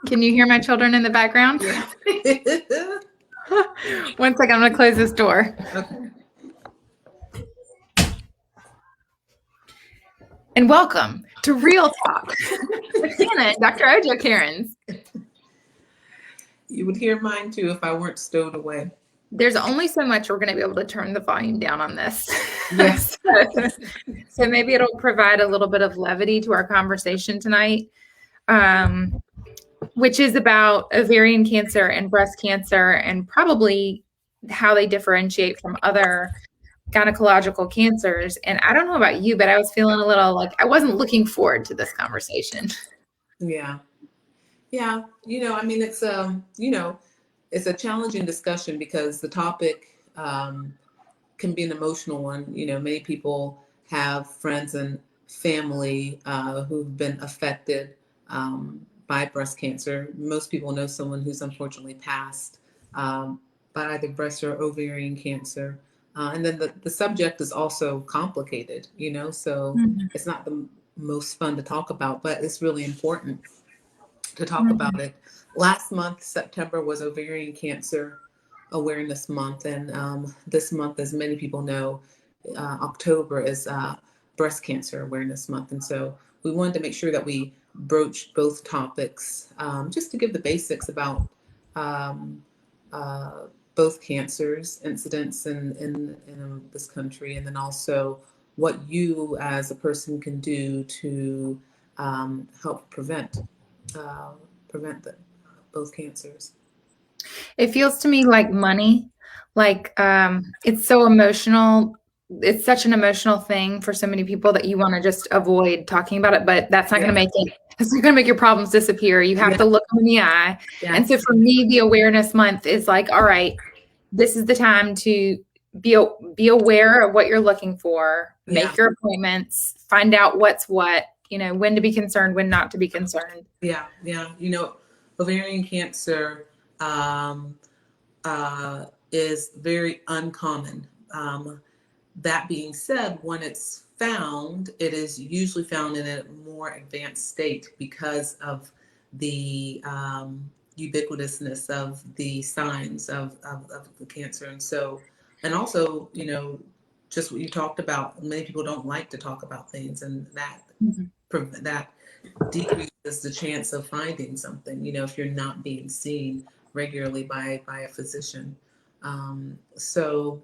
Can you hear my children in the background? Yeah. One second, I'm going to close this door. Okay. And welcome to Real Talk with Hannah and Dr. Ojo Karens. You would hear mine too if I weren't stowed away. There's only so much we're going to be able to turn the volume down on this. Yes. So maybe it'll provide a little bit of levity to our conversation tonight, which is about ovarian cancer and breast cancer and probably how they differentiate from other gynecological cancers. And I don't know about you, but I was feeling a little like I wasn't looking forward to this conversation. Yeah. Yeah. I mean, it's it's a challenging discussion because the topic can be an emotional one. Many people have friends and family who've been affected by breast cancer. Most people know someone who's unfortunately passed by either breast or ovarian cancer. And then the subject is also complicated, so it's not the most fun to talk about, but it's really important to talk about it. Last month, September, was Ovarian Cancer Awareness Month. And this month, as many people know, October is Breast Cancer Awareness Month. And so we wanted to make sure that we broached both topics just to give the basics about um, both cancers, incidents in this country, and then also what you as a person can do to help uh, prevent both cancers. It feels to me like money, like it's so emotional. It's such an emotional thing for so many people that you want to just avoid talking about it, but that's not going to make it. It's not going to make your problems disappear. You have to look them in the eye. And so for me, the awareness month is like, all right, this is the time to be aware of what you're looking for, make your appointments, find out what's what, when to be concerned, when not to be concerned. Yeah. Ovarian cancer is very uncommon. That being said, when it's found, it is usually found in a more advanced state because of the ubiquitousness of the signs of the cancer. And also, just what you talked about, many people don't like to talk about things, and that decreases the chance of finding something, if you're not being seen regularly by a physician. So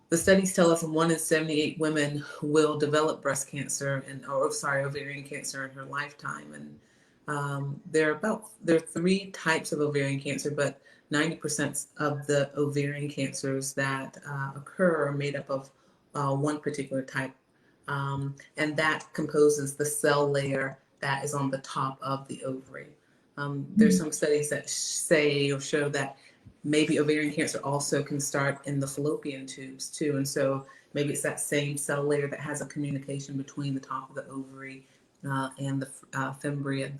the studies tell us 1 in 78 women will develop breast cancer ovarian cancer in her lifetime. And there are 3 types of ovarian cancer, but 90% of the ovarian cancers that occur are made up of one particular type. And that composes the cell layer that is on the top of the ovary. There's some studies that say or show that maybe ovarian cancer also can start in the fallopian tubes too. And so maybe it's that same cell layer that has a communication between the top of the ovary and the fimbria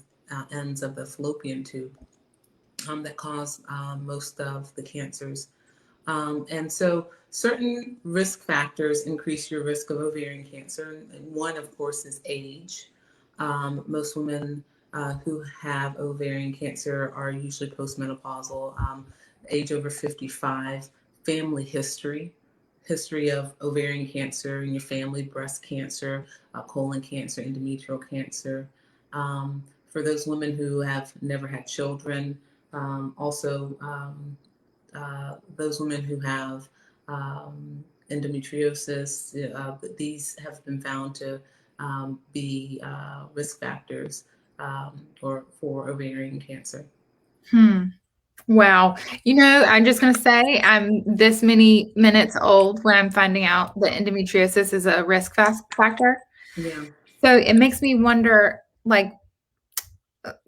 ends of the fallopian tube that cause most of the cancers. And so certain risk factors increase your risk of ovarian cancer. And one, of course, is age. Most women who have ovarian cancer are usually postmenopausal, age over 55, family history of ovarian cancer in your family, breast cancer, colon cancer, endometrial cancer. For those women who have never had children, also those women who have endometriosis, these have been found to be risk factors for ovarian cancer. Wow. I'm just going to say I'm this many minutes old when I'm finding out that endometriosis is a risk factor. Yeah. So it makes me wonder, like,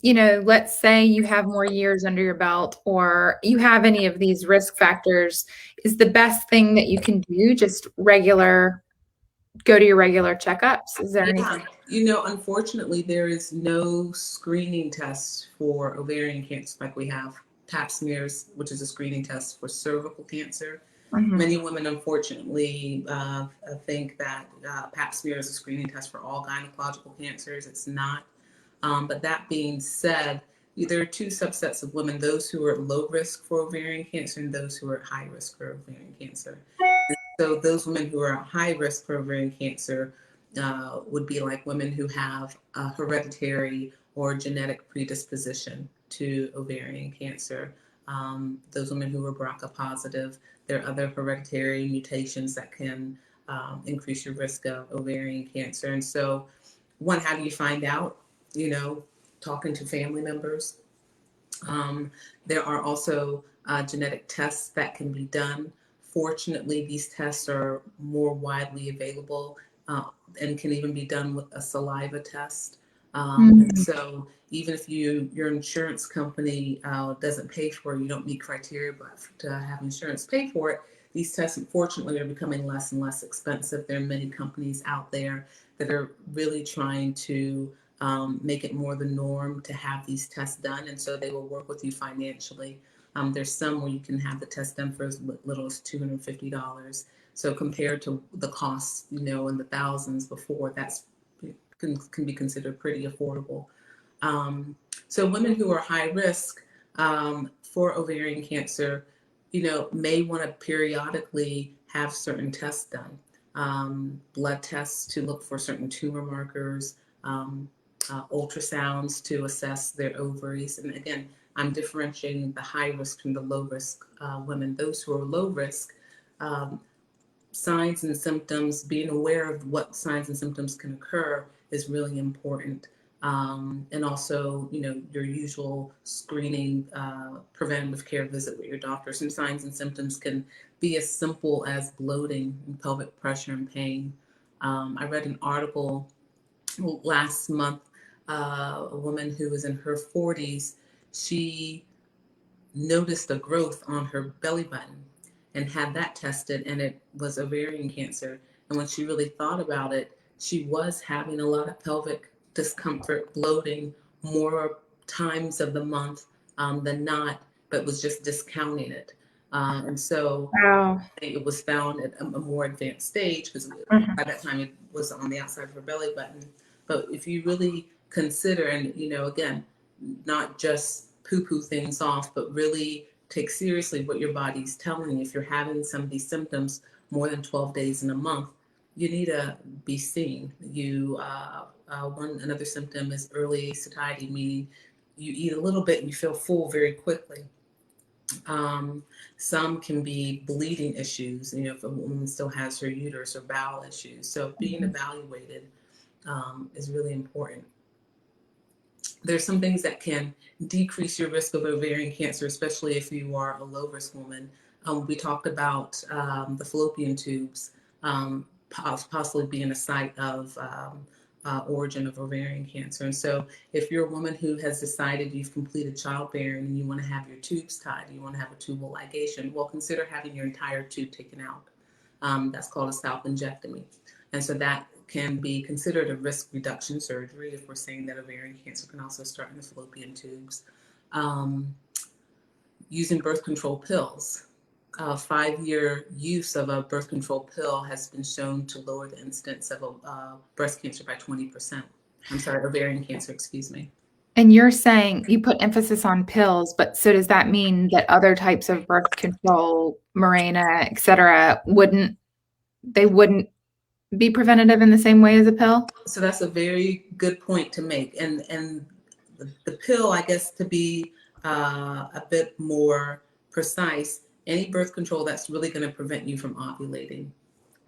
let's say you have more years under your belt or you have any of these risk factors, is the best thing that you can do just go to your regular checkups? Is there anything? Unfortunately, there is no screening test for ovarian cancer like we have pap smears, which is a screening test for cervical cancer. Many women, unfortunately, think that pap smear is a screening test for all gynecological cancers. It's not. But that being said, there are two subsets of women: those who are at low risk for ovarian cancer and those who are at high risk for ovarian cancer. So those women who are at high risk for ovarian cancer would be like women who have a hereditary or genetic predisposition to ovarian cancer. Those women who are BRCA positive, there are other hereditary mutations that can increase your risk of ovarian cancer. And so, one, how do you find out? You know, talking to family members. There are also genetic tests that can be done. Fortunately, these tests are more widely available uh, and can even be done with a saliva test. And Mm. so, even if your insurance company doesn't pay for it, you don't meet criteria, but to have insurance pay for it, these tests, unfortunately, are becoming less and less expensive. There are many companies out there that are really trying to make it more the norm to have these tests done, and so they will work with you financially. There's some where you can have the test done for as little as $250. So compared to the costs, in the thousands before, that's can be considered pretty affordable. So women who are high risk for ovarian cancer, may want to periodically have certain tests done. Blood tests to look for certain tumor markers, ultrasounds to assess their ovaries. And again, I'm differentiating the high risk from the low risk women. Those who are low risk, um, signs and symptoms, being aware of what signs and symptoms can occur is really important. And also, your usual screening, preventative care visit with your doctor. Some signs and symptoms can be as simple as bloating and pelvic pressure and pain. I read an article last month, a woman who was in her 40s, she noticed a growth on her belly button and had that tested, and it was ovarian cancer. And when she really thought about it, she was having a lot of pelvic discomfort, bloating more times of the month than not, but was just discounting it. And so Wow. it was found at a more advanced stage because Mhm. by that time it was on the outside of her belly button. But if you really consider, and again, not just poo-poo things off, but really take seriously what your body's telling you. If you're having some of these symptoms more than 12 days in a month, you need to be seen. Another symptom is early satiety, meaning you eat a little bit and you feel full very quickly. Um, some can be bleeding issues, if a woman still has her uterus or bowel issues. So being Mhm. evaluated is really important. There's some things that can decrease your risk of ovarian cancer, especially if you are a low risk woman. We talked about the fallopian tubes possibly being a site of origin of ovarian cancer. And so, if you're a woman who has decided you've completed childbearing and you want to have your tubes tied, you want to have a tubal ligation, well, consider having your entire tube taken out. That's called a salpingectomy. And so that can be considered a risk reduction surgery if we're saying that ovarian cancer can also start in the fallopian tubes. Um, Using birth control pills. 5-year use of a birth control pill has been shown to lower the incidence of breast cancer by 20%. I'm sorry, ovarian cancer, excuse me. And you're saying you put emphasis on pills, but so does that mean that other types of birth control, Mirena, et cetera, wouldn't be preventative in the same way as a pill? So that's a very good point to make. And the pill, I guess, to be a bit more precise, any birth control that's really going to prevent you from ovulating.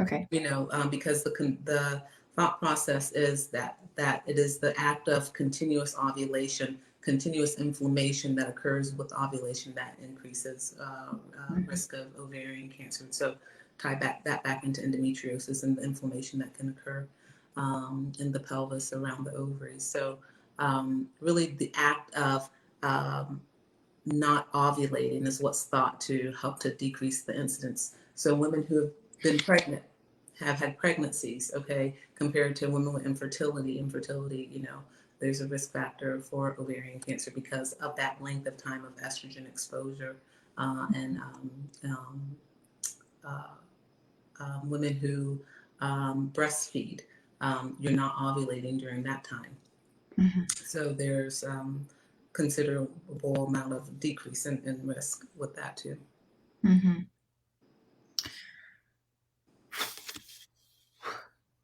Okay. Because the thought process is that it is the act of continuous ovulation, continuous inflammation that occurs with ovulation that increases Mhm. risk of ovarian cancer. So tie that back into endometriosis and the inflammation that can occur in the pelvis around the ovaries. So really, the act of not ovulating is what's thought to help to decrease the incidence. So women who have been pregnant have had pregnancies, okay, compared to women with infertility. Infertility, there's a risk factor for ovarian cancer because of that length of time of estrogen exposure and uh, women who breastfeed, you're not ovulating during that time. Mhm. So there's considerable amount of decrease in risk with that too. Mm-hmm.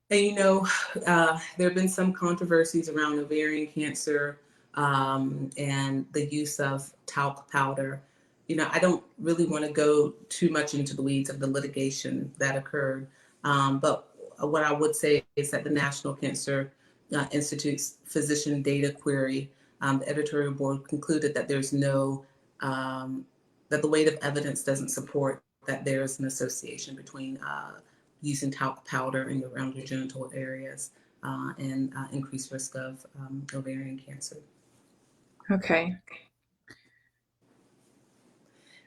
And there have been some controversies around ovarian cancer and the use of talc powder. I don't really want to go too much into the weeds of the litigation that occurred, but what I would say is that the National Cancer Institute's physician data query, the editorial board concluded that that the weight of evidence doesn't support that there's an association between using talc powder around your genital areas and increased risk of ovarian cancer. Okay.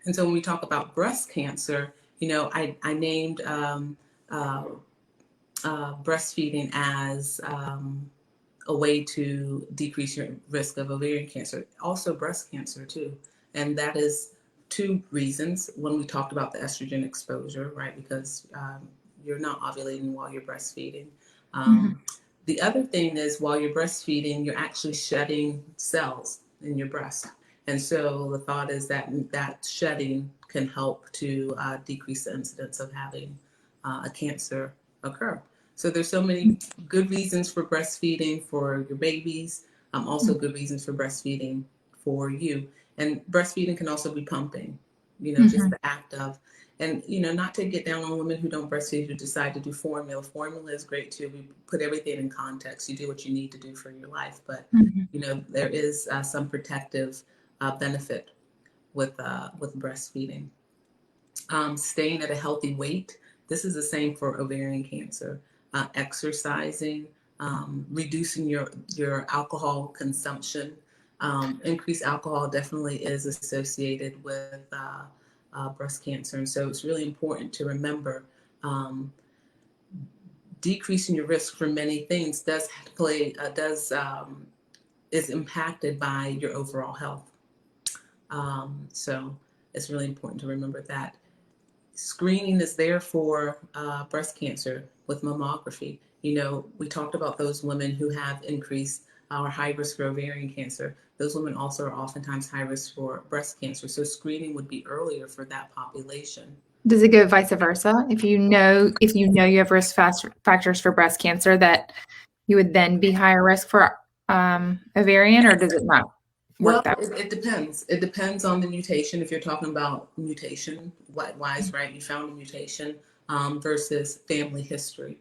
And so when we talk about breast cancer, I named breastfeeding as a way to decrease your risk of ovarian cancer, also breast cancer too. And that is two reasons. When we talked about the estrogen exposure, right? Because you're not ovulating while you're breastfeeding. Mm-hmm. The other thing is while you're breastfeeding, you're actually shedding cells in your breast. And so the thought is that that shedding can help to decrease the incidence of having a cancer occur. So there's so many good reasons for breastfeeding for your babies, also good reasons for breastfeeding for you. And breastfeeding can also be pumping, just the act of, and, not to get down on women who don't breastfeed, who decide to do formula. Formula is great too. We put everything in context. You do what you need to do for your life. But, there is some protective benefit with breastfeeding. Staying at a healthy weight. This is the same for ovarian cancer. Exercising, reducing your alcohol consumption. Increased alcohol definitely is associated with breast cancer, and so it's really important to remember decreasing your risk for many things is impacted by your overall health. So it's really important to remember that. Screening is there for breast cancer with mammography. We talked about those women who have increased or high risk for ovarian cancer. Those women also are oftentimes high risk for breast cancer. So screening would be earlier for that population. Does it go vice versa? If you know you have risk factors for breast cancer, that you would then be higher risk for ovarian, or does it not Well, work that way? it depends. It depends on the mutation. If you're talking about mutation wise, right? You found a mutation versus family history,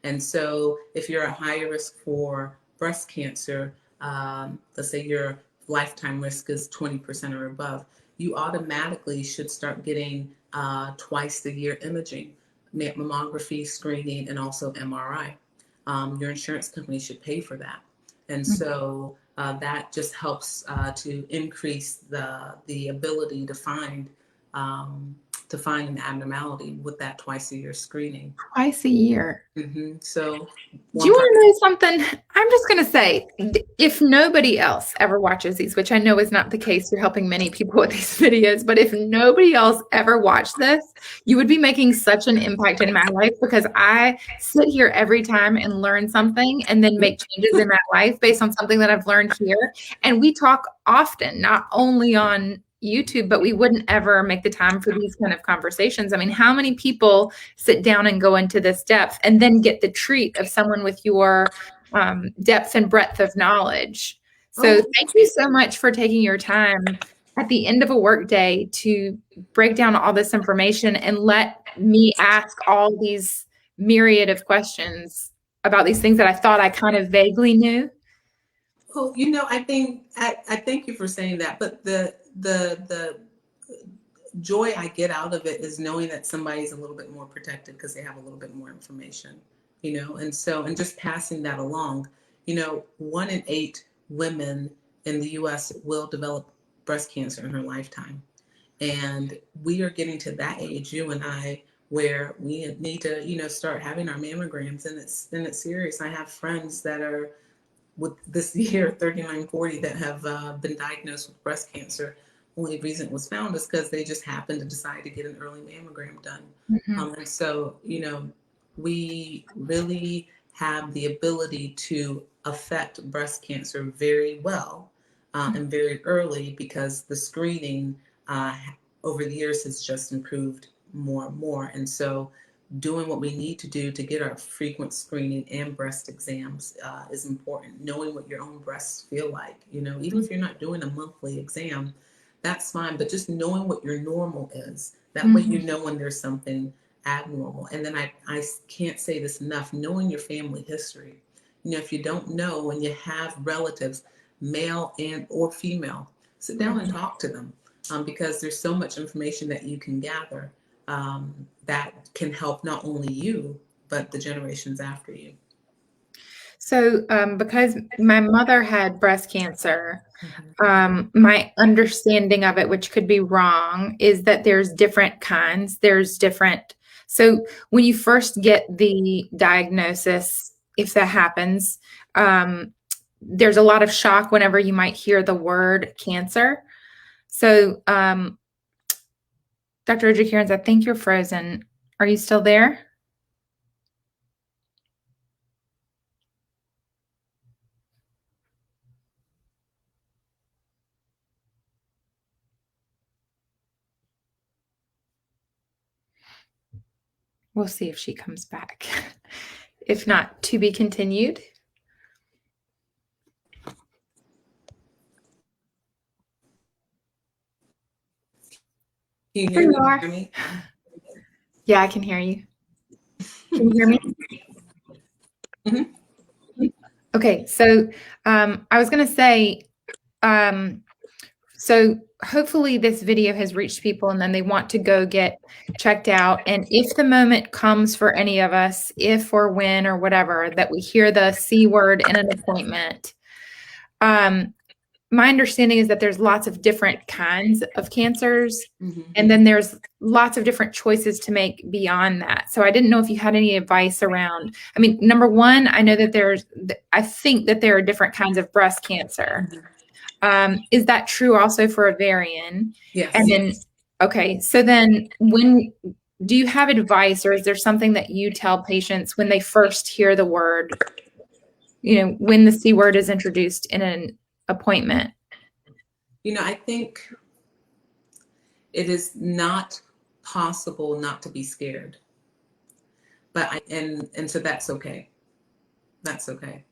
And so if you're at higher risk for breast cancer, let's say your lifetime risk is 20% or above, you automatically should start getting twice a year imaging, mammography screening, and also MRI. Your insurance company should pay for that. And so that just helps to increase the ability to find an abnormality with that twice a year screening. Twice a year. So, Do you want to know something? I'm just going to say, if nobody else ever watches these, which I know is not the case, you're helping many people with these videos, but if nobody else ever watched this, you would be making such an impact in my life, because I sit here every time and learn something and then make changes in my life based on something that I've learned here. And we talk often, not only on YouTube, but we wouldn't ever make the time for these kind of conversations. I mean, how many people sit down and go into this depth and then get the treat of someone with your depth and breadth of knowledge? So thank you so much for taking your time at the end of a workday to break down all this information and let me ask all these myriad of questions about these things that I thought I kind of vaguely knew. Well, I thank you for saying that, but the joy I get out of it is knowing that somebody's a little bit more protected because they have a little bit more information, and just passing that along. 1 in 8 women in the US will develop breast cancer in her lifetime. And we are getting to that age, you and I, where we need to, start having our mammograms, and it's serious. I have friends that are with this year 39, 40 that have been diagnosed with breast cancer. Only reason it was found is because they just happened to decide to get an early mammogram done. And so, we really have the ability to affect breast cancer very well and very early, because the screening over the years has just improved more and more. And so doing what we need to do to get our frequent screening and breast exams is important. Knowing what your own breasts feel like, even if you're not doing a monthly exam, that's fine. But just knowing what your normal is, that way you know when there's something abnormal. And then I can't say this enough, knowing your family history. If you don't know and you have relatives, male and or female, sit down and talk to them, because there's so much information that you can gather that can help not only you, but the generations after you. So, because my mother had breast cancer, my understanding of it, which could be wrong, is that there's different kinds. So when you first get the diagnosis, if that happens, there's a lot of shock whenever you might hear the word cancer. So, Dr. Ojikirans, I think you're frozen. Are you still there? We'll see if she comes back. If not, to be continued. Can you There you are. hear me? Yeah, I can hear you. Can you hear me? Okay, so I was going to say, so hopefully this video has reached people and then they want to go get checked out. And if the moment comes for any of us, if or when or whatever, that we hear the C word in an appointment, my understanding is that there's lots of different kinds of cancers, and then there's lots of different choices to make beyond that. So I didn't know if you had any advice around, I mean, number one, I know that I think that there are different kinds of breast cancer. Is that true also for ovarian? Yes. And then, okay, so then do you have advice, or is there something that you tell patients when they first hear the word, when the C word is introduced in an appointment? I think it is not possible not to be scared, but and so that's okay. That's okay,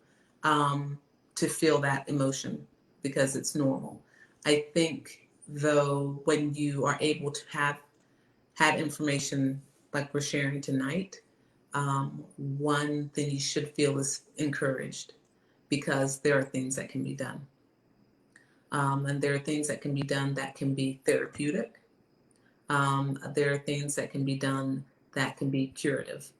to feel that emotion, because it's normal. I think, though, when you are able to have had information like we're sharing tonight, one thing you should feel is encouraged, because there are things that can be done. And there are things that can be done that can be therapeutic. There are things that can be done that can be curative.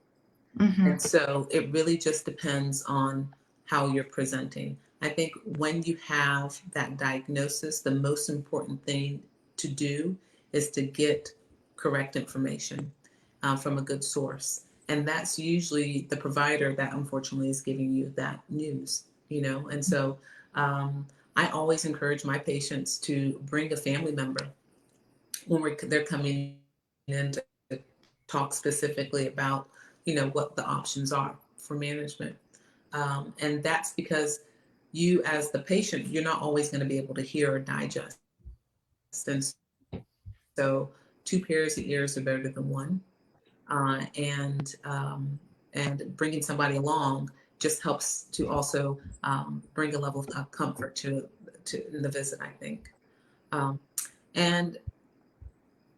And so it really just depends on how you're presenting. I think when you have that diagnosis, the most important thing to do is to get correct information from a good source. And that's usually the provider that unfortunately is giving you that news, And so I always encourage my patients to bring a family member when they're coming in to talk specifically about, what the options are for management. And that's because you, as the patient, you're not always going to be able to hear or digest. And so 2 pairs of ears are better than one. And bringing somebody along just helps to also bring a level of comfort to the visit, I think. And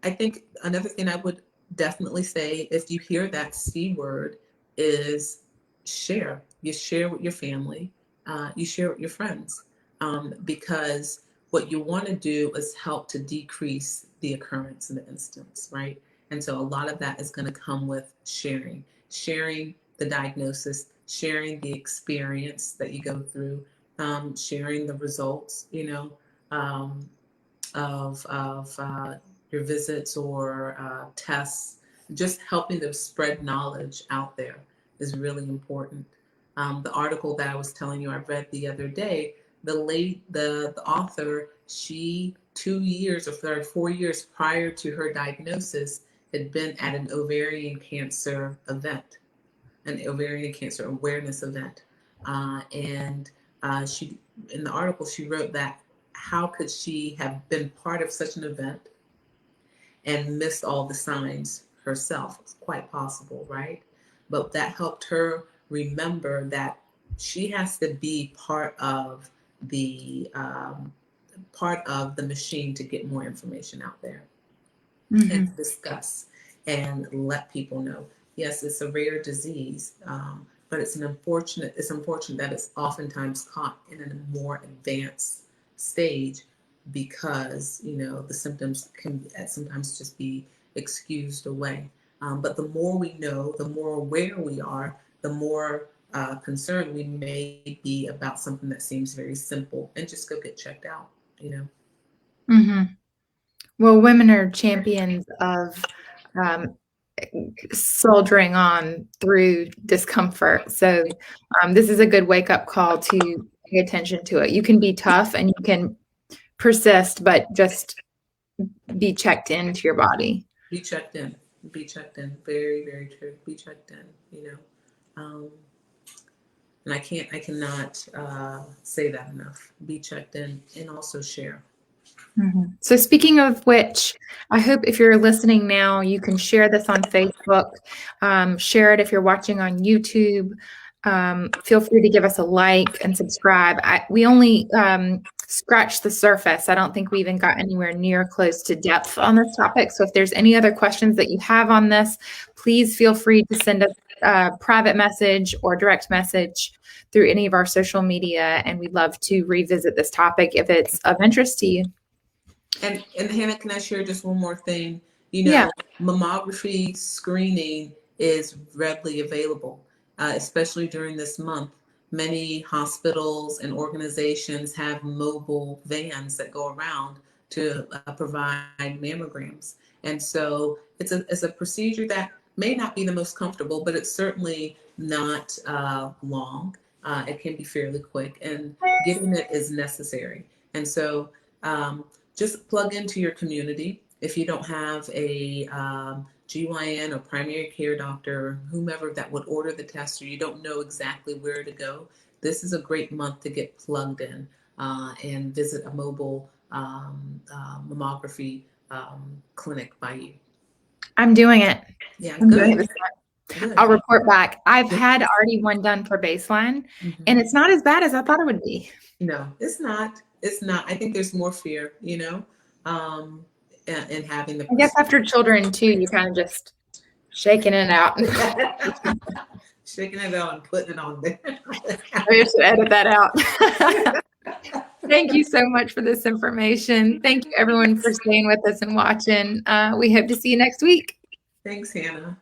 I think another thing I would definitely say, if you hear that C word, is share. You share with your family, you share with your friends, because what you want to do is help to decrease the occurrence in the instance, right? And so a lot of that is going to come with sharing the diagnosis, sharing the experience that you go through, sharing the results, of your visits or tests. Just helping to spread knowledge out there is really important. The article that I was telling you I read the other day, the author, she 2 years or 4 years prior to her diagnosis had been at an ovarian cancer event, an ovarian cancer awareness event, and she, in the article, she wrote that how could she have been part of such an event and missed all the signs herself? It's quite possible, right? But that helped her remember that she has to be the part of the machine to get more information out there and discuss and let people know. Yes, it's a rare disease, but it's unfortunate that it's oftentimes caught in a more advanced stage because the symptoms can sometimes just be excused away. But the more we know, the more aware we are, the more concerned we may be about something that seems very simple, and just go get checked out. Well, women are champions of soldiering on through discomfort. So this is a good wake-up call to pay attention to it. You can be tough and you can persist, but just be checked into your body. Be checked in. Be checked in. Very, very true. Be checked in, and I cannot say that enough. Be checked in and also share. So speaking of which, I hope if you're listening now, you can share this on Facebook, share it if you're watching on YouTube. Feel free to give us a like and subscribe. We only scratched the surface. I don't think we even got anywhere near close to depth on this topic. So if there's any other questions that you have on this, please feel free to send us a private message or direct message through any of our social media. And we'd love to revisit this topic if it's of interest to you. And Hannah, can I share just one more thing? Yeah. Mammography screening is readily available, especially during this month. Many hospitals and organizations have mobile vans that go around to provide mammograms. And so it's a procedure that may not be the most comfortable, but it's certainly not long. It can be fairly quick, and getting it is necessary. And so just plug into your community. If you don't have a GYN or primary care doctor, or whomever that would order the test, or you don't know exactly where to go, this is a great month to get plugged in and visit a mobile mammography clinic by you. I'm doing it. Yeah, I'm good. doing it. I'll report back. I've had already one done for baseline, and it's not as bad as I thought it would be. No, it's not. It's not. I think there's more fear, in having the. I guess after children too, you kind of just shaking it out. Shaking it out and putting it on there. I should edit that out. Thank you so much for this information. Thank you everyone for staying with us and watching. We hope to see you next week. Thanks, Hannah.